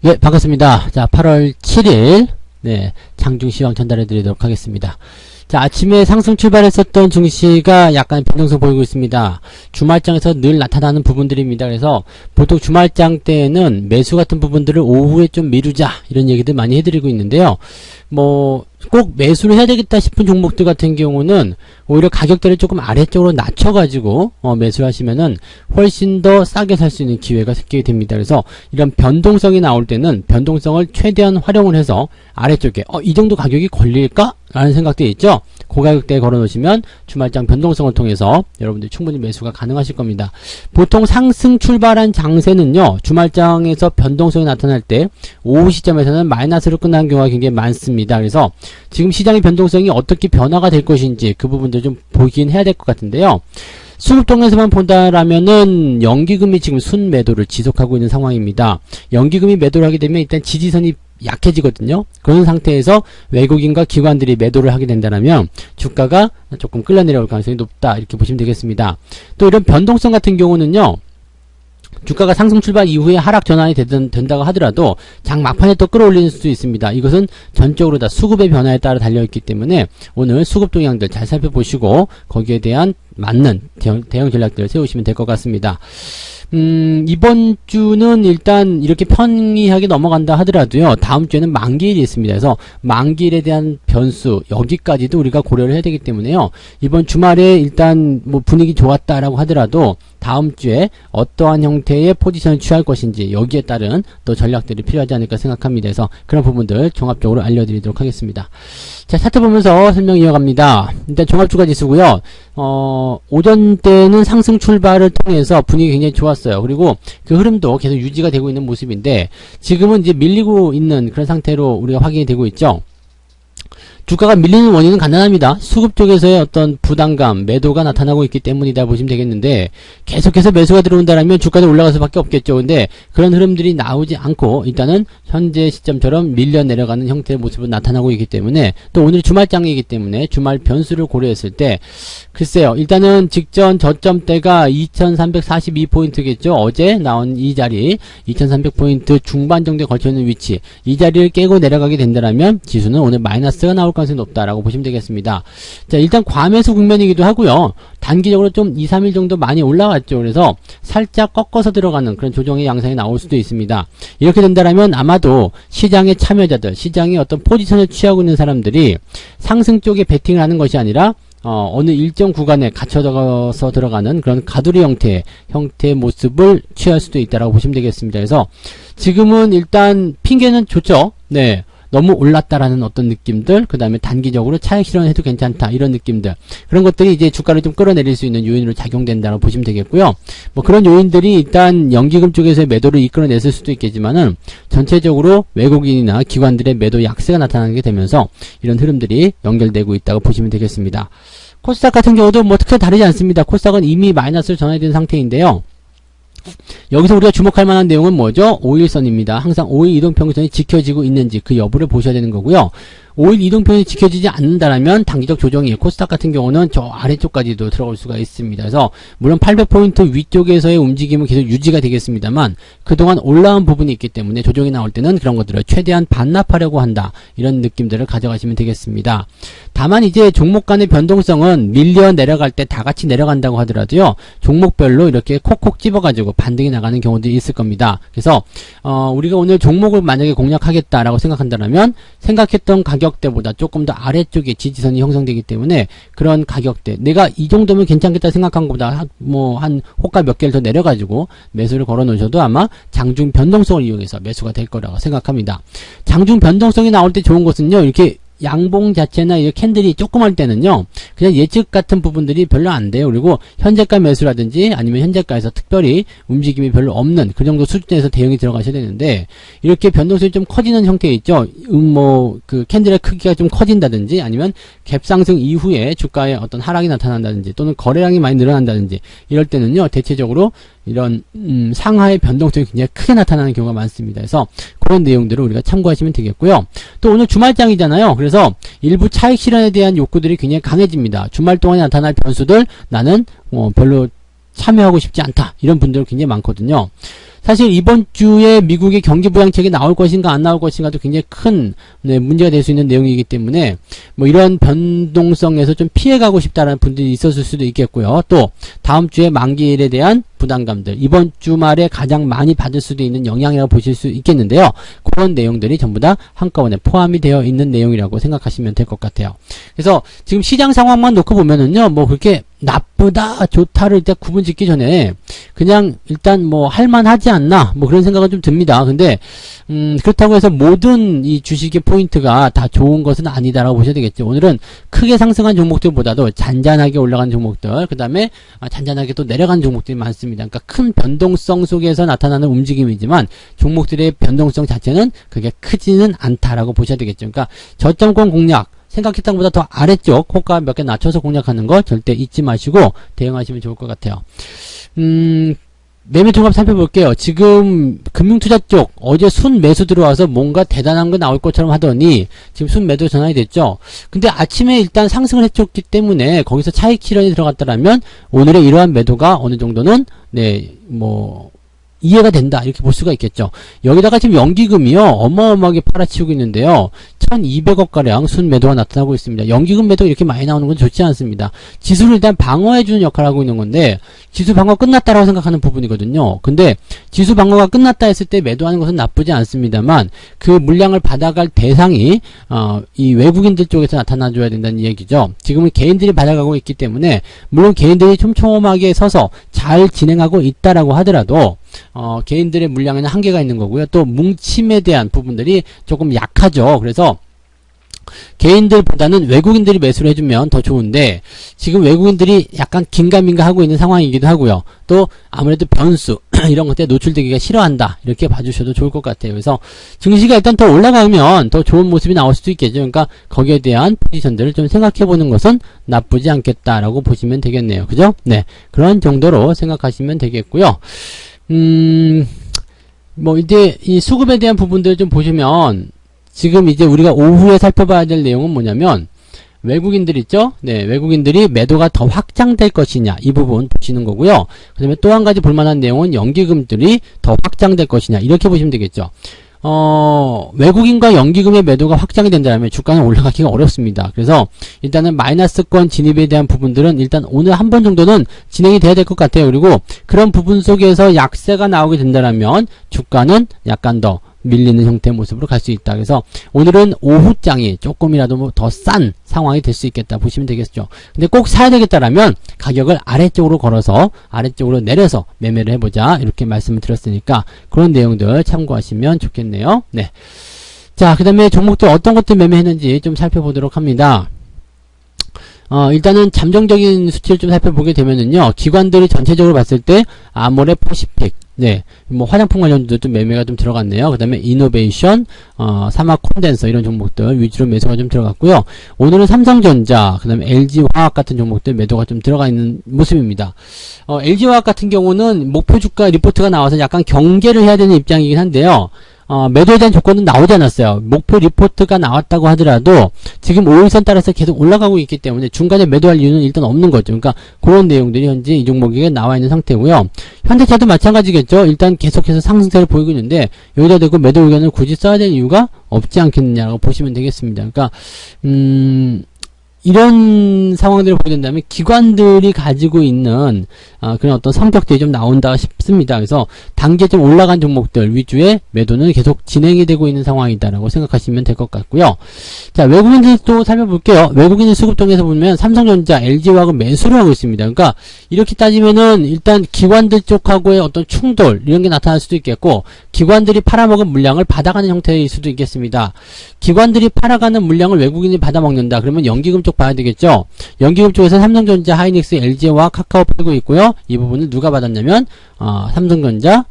예, 반갑습니다. 자, 8월 7일, 네, 장중 시황 전달해 드리도록 하겠습니다. 자, 아침에 상승 출발했었던 증시가 약간 변동성 보이고 있습니다. 주말장에서 늘 나타나는 부분들입니다. 그래서 보통 주말장 때에는 매수 같은 부분들을 오후에 좀 미루자, 이런 얘기들 많이 해드리고 있는데요. 꼭 매수를 해야 되겠다 싶은 종목들 같은 경우는 오히려 가격대를 조금 아래쪽으로 낮춰가지고 매수를 하시면은 훨씬 더 싸게 살 수 있는 기회가 생기게 됩니다. 그래서 이런 변동성이 나올 때는 변동성을 최대한 활용을 해서 아래쪽에 이 정도 가격이 걸릴까? 라는 생각도 있죠. 고가격대에 걸어 놓으시면 주말장 변동성을 통해서 여러분들 충분히 매수가 가능하실 겁니다. 보통 상승 출발한 장세는요, 주말장에서 변동성이 나타날 때 오후 시점에서는 마이너스로 끝나는 경우가 굉장히 많습니다. 그래서 지금 시장의 변동성이 어떻게 변화가 될 것인지 그 부분들 좀 보긴 해야 될 것 같은데요. 수급동에서만 본다라면은 연기금이 지금 순매도를 지속하고 있는 상황입니다. 연기금이 매도를 하게 되면 일단 지지선이 약해지거든요. 그런 상태에서 외국인과 기관들이 매도를 하게 된다면 주가가 조금 끌려 내려올 가능성이 높다, 이렇게 보시면 되겠습니다. 또 이런 변동성 같은 경우는요, 주가가 상승 출발 이후에 하락 전환이 된다고 하더라도 장 막판에 또 끌어올리는 수도 있습니다. 이것은 전적으로 다 수급의 변화에 따라 달려있기 때문에 오늘 수급 동향들 잘 살펴보시고 거기에 대한 맞는 대응 전략들을 세우시면 될 것 같습니다. 이번 주는 일단 이렇게 편리하게 넘어간다 하더라도요, 다음 주에는 만기일이 있습니다. 그래서 만기일에 대한 변수, 여기까지도 우리가 고려를 해야 되기 때문에요, 이번 주말에 일단 분위기 좋았다라고 하더라도 다음 주에 어떠한 형태의 포지션을 취할 것인지 여기에 따른 또 전략들이 필요하지 않을까 생각합니다. 그래서 그런 부분들 종합적으로 알려드리도록 하겠습니다. 자, 차트 보면서 설명 이어갑니다. 일단 종합주가지수고요. 오전 때는 상승 출발을 통해서 분위기 굉장히 좋았어요. 그리고 그 흐름도 계속 유지가 되고 있는 모습인데 지금은 이제 밀리고 있는 그런 상태로 우리가 확인이 되고 있죠. 주가가 밀리는 원인은 간단합니다. 수급 쪽에서의 어떤 부담감, 매도가 나타나고 있기 때문이다 보시면 되겠는데, 계속해서 매수가 들어온다면 주가는 올라갈 수밖에 없겠죠. 근데 그런 흐름들이 나오지 않고 일단은 현재 시점처럼 밀려 내려가는 형태의 모습은 나타나고 있기 때문에, 또 오늘 주말장이기 때문에 주말 변수를 고려했을 때 글쎄요, 일단은 직전 저점대가 2342포인트겠죠. 어제 나온 이 자리 2300포인트 중반 정도에 걸쳐있는 위치, 이 자리를 깨고 내려가게 된다면 지수는 오늘 마이너스가 나올 가능성이 높다라고 보시면 되겠습니다. 자, 일단 과매수 국면이기도 하고요. 단기적으로 좀 2, 3일 정도 많이 올라왔죠. 그래서 살짝 꺾어서 들어가는 그런 조정의 양상이 나올 수도 있습니다. 이렇게 된다면 아마도 시장의 참여자들, 시장의 어떤 포지션을 취하고 있는 사람들이 상승 쪽에 베팅을 하는 것이 아니라 어느 일정 구간에 갇혀서 들어가는 그런 가두리 형태의 모습을 취할 수도 있다라고 보시면 되겠습니다. 그래서 지금은 일단 핑계는 좋죠. 네. 너무 올랐다라는 어떤 느낌들, 그 다음에 단기적으로 차익 실현해도 괜찮다, 이런 느낌들, 그런 것들이 이제 주가를 좀 끌어내릴 수 있는 요인으로 작용된다고 보시면 되겠고요. 그런 요인들이 일단 연기금 쪽에서의 매도를 이끌어냈을 수도 있겠지만은 전체적으로 외국인이나 기관들의 매도 약세가 나타나게 되면서 이런 흐름들이 연결되고 있다고 보시면 되겠습니다. 코스닥 같은 경우도 특히 다르지 않습니다. 코스닥은 이미 마이너스를 전환된 상태인데요. 여기서 우리가 주목할 만한 내용은 뭐죠? 5일선입니다. 항상 5일 이동평균선이 지켜지고 있는지 그 여부를 보셔야 되는 거고요. 5일 이동평균이 지켜지지 않는다라면 단기적 조정이 코스닥 같은 경우는 저 아래쪽까지도 들어갈 수가 있습니다. 그래서 물론 800포인트 위쪽에서의 움직임은 계속 유지가 되겠습니다만 그동안 올라온 부분이 있기 때문에 조정이 나올 때는 그런 것들을 최대한 반납하려고 한다, 이런 느낌들을 가져가시면 되겠습니다. 다만 이제 종목 간의 변동성은 밀려 내려갈 때 다 같이 내려간다고 하더라도요, 종목별로 이렇게 콕콕 집어가지고 반등이 나가는 경우들이 있을 겁니다. 그래서 우리가 오늘 종목을 만약에 공략하겠다라고 생각한다면 생각했던 가격대보다 조금 더 아래쪽에 지지선이 형성되기 때문에 그런 가격대, 내가 이 정도면 괜찮겠다 생각한 것보다 한 호가 몇 개를 더 내려가지고 매수를 걸어 놓으셔도 아마 장중 변동성을 이용해서 매수가 될 거라고 생각합니다. 장중 변동성이 나올 때 좋은 것은요, 이렇게 양봉 자체나 이 캔들이 조그만 때는요, 그냥 예측 같은 부분들이 별로 안 돼요. 그리고 현재가 매수라든지 아니면 현재가에서 특별히 움직임이 별로 없는 그 정도 수준에서 대응이 들어가셔야 되는데, 이렇게 변동성이 좀 커지는 형태 있죠. 그 캔들의 크기가 좀 커진다든지 아니면 갭상승 이후에 주가에 어떤 하락이 나타난다든지 또는 거래량이 많이 늘어난다든지 이럴 때는요, 대체적으로 이런 상하의 변동성이 굉장히 크게 나타나는 경우가 많습니다. 그래서 그런 내용들을 우리가 참고하시면 되겠고요. 또 오늘 주말장이잖아요. 그래서 일부 차익 실현에 대한 욕구들이 굉장히 강해집니다. 주말 동안에 나타날 변수들, 나는 별로 참여하고 싶지 않다, 이런 분들 굉장히 많거든요. 사실 이번 주에 미국의 경기 부양책이 나올 것인가 안 나올 것인가도 굉장히 큰 문제가 될 수 있는 내용이기 때문에 뭐 이런 변동성에서 좀 피해가고 싶다라는 분들이 있었을 수도 있겠고요. 또 다음 주에 만기일에 대한 부담감들, 이번 주말에 가장 많이 받을 수도 있는 영향이라고 보실 수 있겠는데요. 그런 내용들이 전부 다 한꺼번에 포함이 되어 있는 내용이라고 생각하시면 될 것 같아요. 그래서 지금 시장 상황만 놓고 보면은요, 뭐 그렇게 나쁘다, 좋다를 일단 구분 짓기 전에 그냥 일단 뭐 할만하지 않나, 뭐 그런 생각은 좀 듭니다. 근데 그렇다고 해서 모든 이 주식의 포인트가 다 좋은 것은 아니다라고 보셔야 되겠죠. 오늘은 크게 상승한 종목들보다도 잔잔하게 올라간 종목들, 그 다음에 잔잔하게 또 내려간 종목들이 많습니다. 그러니까 큰 변동성 속에서 나타나는 움직임이지만 종목들의 변동성 자체는 그게 크지는 않다라고 보셔야 되겠죠. 그러니까 저점권 공략, 생각했던 것보다 더 아래쪽 호가 몇 개 낮춰서 공략하는 거 절대 잊지 마시고 대응하시면 좋을 것 같아요. 매매 종합 살펴볼게요. 지금 금융투자 쪽 어제 순 매수 들어와서 뭔가 대단한 거 나올 것처럼 하더니 지금 순 매도 전환이 됐죠. 근데 아침에 일단 상승을 해줬기 때문에 거기서 차익 실현이 들어갔다라면 오늘의 이러한 매도가 어느 정도는 이해가 된다 이렇게 볼 수가 있겠죠. 여기다가 지금 연기금이요 어마어마하게 팔아치우고 있는데요. 1200억가량 순매도가 나타나고 있습니다. 연기금 매도 이렇게 많이 나오는 건 좋지 않습니다. 지수를 일단 방어해주는 역할을 하고 있는 건데 지수 방어 끝났다라고 생각하는 부분이거든요. 근데 지수 방어가 끝났다 했을 때 매도하는 것은 나쁘지 않습니다만 그 물량을 받아갈 대상이 이 외국인들 쪽에서 나타나줘야 된다는 얘기죠. 지금은 개인들이 받아가고 있기 때문에 물론 개인들이 촘촘하게 서서 잘 진행하고 있다라고 하더라도 개인들의 물량에는 한계가 있는 거고요. 또 뭉침에 대한 부분들이 조금 약하죠. 그래서 개인들보다는 외국인들이 매수를 해주면 더 좋은데 지금 외국인들이 약간 긴가민가 하고 있는 상황이기도 하고요. 또 아무래도 변수 이런 것들에 노출되기가 싫어한다 이렇게 봐주셔도 좋을 것 같아요. 그래서 증시가 일단 더 올라가면 더 좋은 모습이 나올 수도 있겠죠. 그러니까 거기에 대한 포지션들을 좀 생각해 보는 것은 나쁘지 않겠다라고 보시면 되겠네요. 그죠? 네, 그런 정도로 생각하시면 되겠고요. 이제 이 수급에 대한 부분들을 좀 보시면 지금 이제 우리가 오후에 살펴봐야 될 내용은 뭐냐면 외국인들 있죠? 네, 외국인들이 매도가 더 확장될 것이냐 이 부분 보시는 거고요. 그 다음에 또 한 가지 볼만한 내용은 연기금들이 더 확장될 것이냐 이렇게 보시면 되겠죠. 외국인과 연기금의 매도가 확장이 된다면 주가는 올라가기가 어렵습니다. 그래서 일단은 마이너스권 진입에 대한 부분들은 일단 오늘 한 번 정도는 진행이 돼야 될 것 같아요. 그리고 그런 부분 속에서 약세가 나오게 된다면 주가는 약간 더 밀리는 형태의 모습으로 갈 수 있다. 그래서 오늘은 오후장이 조금이라도 더 싼 상황이 될 수 있겠다 보시면 되겠죠. 근데 꼭 사야 되겠다라면 가격을 아래쪽으로 걸어서 아래쪽으로 내려서 매매를 해보자 이렇게 말씀을 드렸으니까 그런 내용들 참고하시면 좋겠네요. 네. 자, 그 다음에 종목들 어떤 것들 매매했는지 좀 살펴보도록 합니다. 일단은 잠정적인 수치를 좀 살펴보게 되면은요, 기관들이 전체적으로 봤을 때, 아모레 퍼시픽, 네, 화장품 관련주도 좀 매매가 좀 들어갔네요. 그 다음에 이노베이션, 사막 콘덴서 이런 종목들 위주로 매수가 좀 들어갔고요. 오늘은 삼성전자, 그 다음에 LG화학 같은 종목들 매도가 좀 들어가 있는 모습입니다. LG화학 같은 경우는 목표 주가 리포트가 나와서 약간 경계를 해야 되는 입장이긴 한데요. 매도에 대한 조건은 나오지 않았어요. 목표 리포트가 나왔다고 하더라도 지금 5일선 따라서 계속 올라가고 있기 때문에 중간에 매도할 이유는 일단 없는 거죠. 그러니까 그런 내용들이 현재 이 종목에게 나와 있는 상태고요. 현대차도 마찬가지겠죠. 일단 계속해서 상승세를 보이고 있는데 여기다 대고 매도 의견을 굳이 써야 될 이유가 없지 않겠느냐고 보시면 되겠습니다. 그러니까 이런 상황들을 보게 된다면 기관들이 가지고 있는 그런 어떤 성격들이 좀 나온다 싶습니다. 그래서 단계 좀 올라간 종목들 위주의 매도는 계속 진행이 되고 있는 상황이다라고 생각하시면 될 것 같고요. 자, 외국인들도 살펴볼게요. 외국인 수급통에서 보면 삼성전자, LG화학은 매수를 하고 있습니다. 그러니까 이렇게 따지면은 일단 기관들 쪽하고의 어떤 충돌 이런 게 나타날 수도 있겠고 기관들이 팔아먹은 물량을 받아가는 형태일 수도 있겠습니다. 기관들이 팔아가는 물량을 외국인이 받아먹는다. 그러면 연기금 쪽 봐야 되겠죠. 연기금 쪽에서 삼성전자, 하이닉스, LG와 카카오 팔고 있고요. 이 부분을 누가 받았냐면 삼성전자,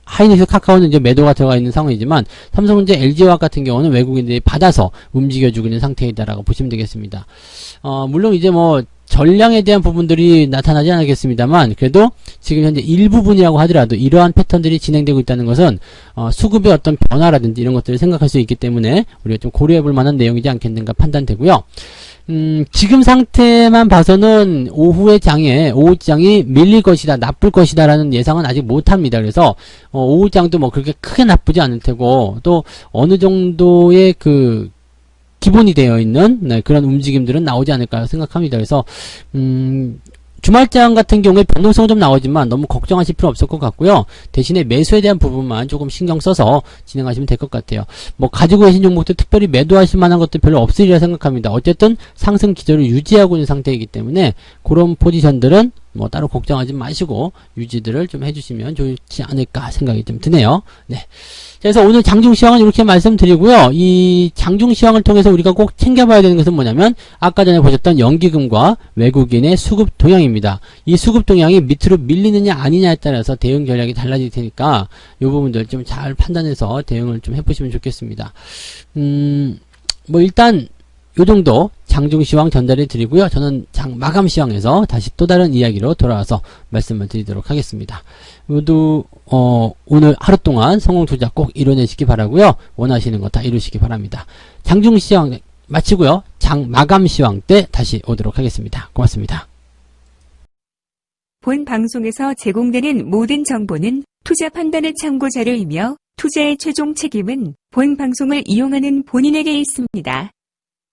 하이닉스, 카카오는 이제 매도가 들어가 있는 상황이지만 삼성전자, LG화학 같은 경우는 외국인들이 받아서 움직여주고 있는 상태이다라고 보시면 되겠습니다. 물론 이제 전량에 대한 부분들이 나타나지 않겠습니다만 그래도 지금 현재 일부분이라고 하더라도 이러한 패턴들이 진행되고 있다는 것은 수급의 어떤 변화라든지 이런 것들을 생각할 수 있기 때문에 우리가 좀 고려해 볼 만한 내용이지 않겠는가 판단되고요. 지금 상태만 봐서는 오후 장이 밀릴 것이다, 나쁠 것이다 라는 예상은 아직 못합니다. 그래서 오후 장도 뭐 그렇게 크게 나쁘지 않을 테고 또 어느 정도의 그 기본이 되어 있는 그런 움직임들은 나오지 않을까 생각합니다. 그래서 주말장 같은 경우에 변동성은 좀 나오지만 너무 걱정하실 필요 없을 것 같고요. 대신에 매수에 대한 부분만 조금 신경 써서 진행하시면 될 것 같아요. 뭐 가지고 계신 종목도 특별히 매도하실 만한 것도 별로 없으리라 생각합니다. 어쨌든 상승 기조를 유지하고 있는 상태이기 때문에 그런 포지션들은 뭐 따로 걱정하지 마시고 유지들을 좀 해주시면 좋지 않을까 생각이 좀 드네요. 네. 그래서 오늘 장중시황은 이렇게 말씀드리고요. 이 장중시황을 통해서 우리가 꼭 챙겨봐야 되는 것은 뭐냐면 아까 전에 보셨던 연기금과 외국인의 수급 동향입니다. 이 수급 동향이 밑으로 밀리느냐 아니냐에 따라서 대응 전략이 달라질 테니까 이 부분들 좀 잘 판단해서 대응을 좀 해보시면 좋겠습니다. 뭐 일단 요 정도 장중시황 전달해 드리고요. 저는 마감시황에서 다시 또 다른 이야기로 돌아와서 말씀을 드리도록 하겠습니다. 모두 오늘 하루 동안 성공 투자 꼭 이뤄내시기 바라고요. 원하시는 거 다 이루시기 바랍니다. 장중시황 마치고요. 마감시황 때 다시 오도록 하겠습니다. 고맙습니다. 본 방송에서 제공되는 모든 정보는 투자 판단의 참고 자료이며 투자의 최종 책임은 본 방송을 이용하는 본인에게 있습니다.